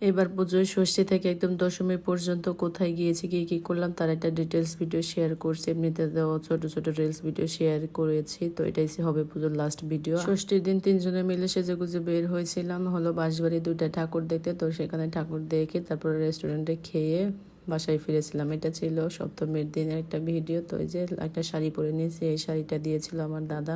এবার পুজোয় ষষ্ঠী থেকে একদম দশমী পর্যন্ত কোথায় গিয়েছি, কি কি করলাম তার একটা ডিটেলস ভিডিও শেয়ার করছি। এমনিতে তো ছোট ছোট রিলস ভিডিও শেয়ার করেছি, তো এটাই হবে পুজোর লাস্ট ভিডিও। ষষ্ঠীর দিন তিনজনে মিলে সেজেগুজে বের হয়েছিলাম হলো বাঁশবাড়ি দুইটা ঠাকুর দেখতে। তো সেখানে ঠাকুর দেখে তারপরে রেস্টুরেন্টে খেয়ে বাসায় ফিরেছিলাম। এটা ছিল সপ্তমীর দিনের একটা ভিডিও। তো এই যে একটা শাড়ি পরে নিয়েছি, এই শাড়িটা দিয়েছিল আমার দাদা,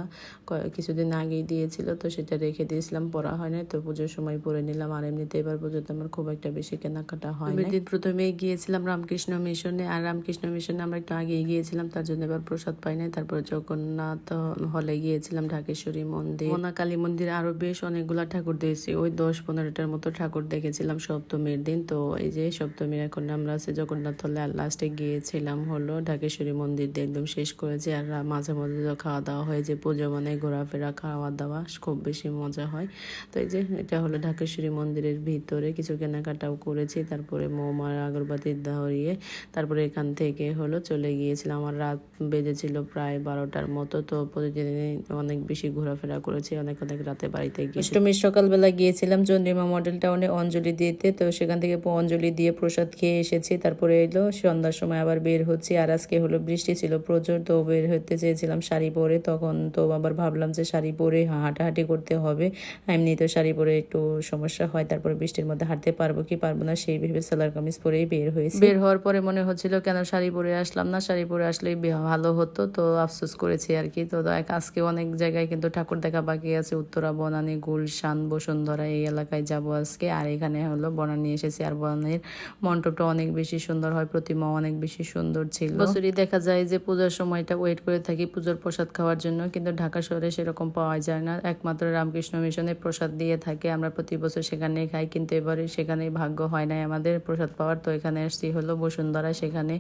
কিছুদিন আগেই দিয়েছিল, তো সেটা রেখে দিয়েছিলাম, পরা হয় না, তো পুজোর সময় পরে নিলাম। আর এমনিতে এবার পুজোতে আমার খুব একটা বেশি কেনাকাটা হয় না। দিন প্রথমেই গিয়েছিলাম রামকৃষ্ণ মিশনে, আর রামকৃষ্ণ মিশনে আমরা একটু আগেই গিয়েছিলাম, তার জন্য এবার প্রসাদ পাই নাই। তারপর জগন্নাথ হলে গিয়েছিলাম, ঢাকেশ্বরী মন্দির, মনা কালী মন্দির, আরো বেশ অনেকগুলা ঠাকুর দেখেছি। ওই 10-15টার মতো ঠাকুর দেখেছিলাম সপ্তমীর দিন। তো এই যে সপ্তমীর এখন আমরা জগন্নাথ হলে আর লাস্টে গিয়েছিলাম হলো ঢাকেশ্বরী মন্দির দিয়ে একদম শেষ করেছি। আর মাঝে মধ্যে তো খাওয়া দাওয়া হয়, যে পুজো মানে ঘোরাফেরা খাওয়া দাওয়া খুব বেশি মজা হয়। তো এই যে এটা হলো ঢাকেশ্বরী মন্দিরের ভিতরে, কিছু কেনাকাটাও করেছি। তারপরে মোমার আগরবাতি ধরিয়ে তারপরে এখান থেকে হলো চলে গিয়েছিলাম। আমার রাত বেজেছিল প্রায় 12টার মতো। তো প্রতিদিনই অনেক বেশি ঘোরাফেরা করেছি, অনেক অনেক রাতে বাড়িতে গিয়ে। অষ্টমীর সকালবেলা গিয়েছিলাম চন্দ্রিমা মডেল টাউনে অঞ্জলি দিতে। তো সেখান থেকে অঞ্জলি দিয়ে প্রসাদ খেয়ে এসেছি। তারপরে এলো সন্ধ্যার সময় আবার বের হচ্ছি। আর আজকে হলো বৃষ্টি ছিল প্রচুর, তো বের হতে চেয়েছিলাম শাড়ি পরে। তখন তো আবার ভাবলাম যে শাড়ি পরে হাঁটাহাঁটি করতে হবে, এমনি তো শাড়ি পরে একটু সমস্যা হয়, তারপরে বৃষ্টির মধ্যে হাঁটতে পারবো কি পারবো না সেই ভেবে সালোয়ার কামিজ পরেই বের হয়েছি। বের হওয়ার পরে মনে হচ্ছিল কেন শাড়ি পরে আসলাম না, শাড়ি পরে আসলেই ভালো হতো, তো আফসোস করেছি আর কি। তো আজকে অনেক জায়গায় কিন্তু ঠাকুর দেখা বাকি আছে, উত্তরা, বনানী, গুলশান, বসুন্ধরা এই এলাকায় যাব আজকে। আর এখানে হলো বনানী এসেছি, আর বনানীর মণ্ডপটা অনেক বেশি সুন্দর হয়, প্রতিমা অনেক বেশি সুন্দর ছিল। বছরই দেখা যায় যে পূজার সময়টা ওয়েট করে থাকি পুজোর প্রসাদ খাওয়ার জন্য, কিন্তু ঢাকা শহরে সেরকম পাওয়া যায় না। একমাত্র রামকৃষ্ণ মিশনে প্রসাদ দিয়ে থাকে, আমরা প্রতি বছর সেখানে খাই, কিন্তু এবারে সেখানে ভাগ্য হয় নাই আমাদের প্রসাদ পাওয়ার। তো এখানে আসছি হলো বসুন্ধরা, সেখানে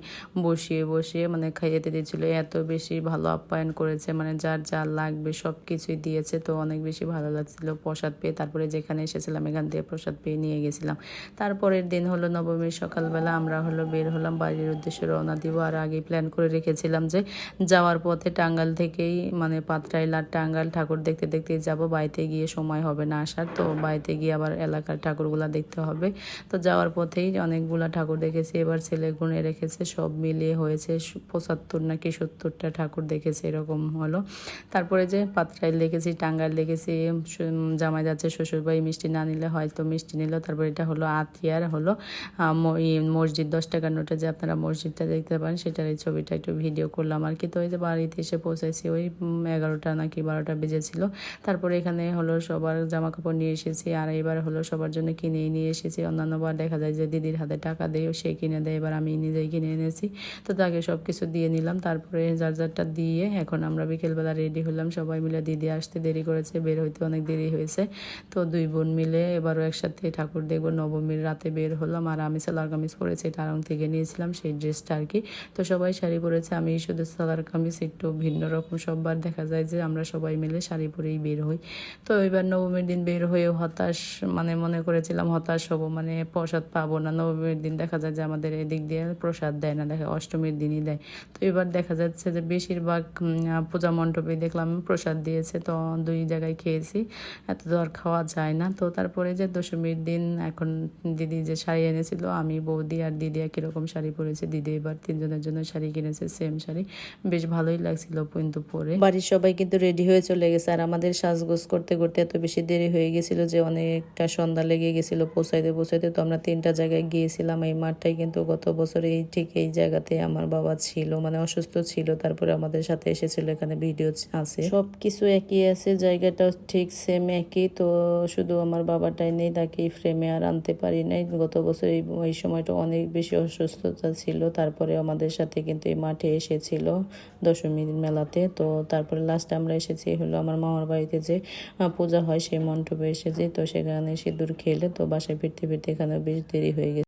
বসিয়ে বসিয়ে মানে খাইয়েতে দিয়েছিল, এত বেশি ভালো আপ্যায়ন করেছে, মানে যার যা লাগবে সব কিছুই দিয়েছে। তো অনেক বেশি ভালো লাগছিল প্রসাদ পেয়ে। তারপরে যেখানে এসেছিলাম এখান থেকে প্রসাদ পেয়ে নিয়ে গেছিলাম। তারপরের দিন হলো নবমীর সকালবেলা আমরা হলো বের হলাম বাড়ির উদ্দেশ্যে রওনা দিব। আর আগে প্ল্যান করে রেখেছিলাম যে যাওয়ার পথে টাঙ্গাল থেকেই মানে পাত্রাইল আর টাঙ্গাল ঠাকুর দেখতে দেখতে যাব, বাড়িতে গিয়ে সময় হবে না আসার, তো বাড়িতে গিয়ে আবার এলাকার ঠাকুরগুলা দেখতে হবে। তো যাওয়ার পথেই অনেকগুলা ঠাকুর দেখেছি, এবার ছেলে গুনে রেখেছে, সব মিলিয়ে হয়েছে 75 নাকি 70টা ঠাকুর দেখেছে এরকম হলো। তারপরে যে পাত্রাইল দেখেছি, টাঙ্গাইল দেখেছি, জামাই যাচ্ছে শ্বশুরবাড়ি, মিষ্টি না নিলে হয়তো মিষ্টি নিল। তারপর এটা হলো আতিয়ার হলো মসজিদ, 10 টাকার নোটে যে আপনারা মসজিদটা দেখতে পারেন, সেটার এই ছবিটা একটু ভিডিও করলাম আর কি। তো ওই যে বাড়িতে এসে পৌঁছাইছি ওই 11টা নাকি 12টা বেজেছিল। তারপরে এখানে হলো সবার জামা কাপড় নিয়ে এসেছি, আর এবার হলো সবার জন্য কিনেই নিয়ে এসেছি। অন্যান্যবার দেখা যায় যে দিদির হাতে টাকা দেয়, সে কিনে দেয়, এবার আমি নিজেই কিনে এনেছি। তো তাকে সব কিছু দিয়ে নিলাম, তারপরে যার যারটা দিয়ে এখন আমরা বিকেলবেলা রেডি হলাম সবাই মিলে। দিদি আসতে দেরি করেছে, বের হইতে অনেক দেরি হয়েছে। তো দুই বোন মিলে এবারও একসাথে ঠাকুর দেখবো। নবমীর রাতে বের হলাম, আর আমি সালোয়ার কামিজ পরেছি, টারং থেকে নিয়েছিলাম সেই ড্রেসটা আর কি। তো সবাই শাড়ি পরেছে, আমি শুধু সালোয়ার কামিজ, একটু ভিন্ন রকম। সববার দেখা যায় যে আমরা সবাই মিলে শাড়ি পরেই বের হই। তো এবার নবমীর দিন বের হয়ে হতাশ, মানে মনে করেছিলাম হতাশ হব, মানে প্রসাদ পাবো না। নবমীর দিন দেখা যায় যে আমাদের এদিক দিয়ে প্রসাদ দেয় না, দেখা অষ্টমীর দিনই দেয়। তো এবার দেখা যাচ্ছে যে বেশিরভাগ পূজা মণ্ডপে দেখলাম প্রসাদ দিয়েছে, তো 2 জায়গায় খেয়েছি, এত তো আর খাওয়া যায় না। তো তারপরে যে দশমীর দিন এখন দিদি যে শাড়ি এনেছিল, আমি, বৌদি আর দিদি একই রকম শাড়ি পরেছে। দিদি এবার 3জনের জন্য শাড়ি কিনেছে, সেম শাড়ি, বেশ ভালোই লাগছিল কিন্তু পরে। বাড়ির সবাই কিন্তু রেডি হয়ে চলে গেছে, আর আমাদের সাজগোজ করতে করতে এত বেশি দেরি হয়ে গেছিল যে অনেকটা সন্ধ্যা লেগে গেছিল পৌঁছাইতে পৌঁছাইতে। তো আমরা 3টা জায়গায় গিয়েছিলাম। এই মাঠটাই কিন্তু গত বছর এই ঠিক এই জায়গাতে আমার বাবা ছিল, মানে অসুস্থ ছিল, তারপরে আমাদের সাথে এসেছিল, এখানে ভিডিও আছে, সবকিছু একই আছে, জায়গাটা ঠিক সেম একই। তো শুধু আমার বাবাটাই নেই, তাকে ফ্রেমে আর আনতে পারি নাই। গত বছর এই সময়টা অনেক বেশি অসুস্থতা ছিল, তারপরে আমাদের সাথে কিন্তু এই মাঠে এসেছিল দশমীর মেলাতে। তো তারপরে লাস্ট আমরা এসেছি হলো আমার মামার বাড়িতে যে পূজা হয় সেই মণ্ডপে এসেছি। তো সেখানে সিঁদুর খেলে তো বাসায় ফিরতে ফিরতে এখানে বেশ দেরি হয়ে গেছে।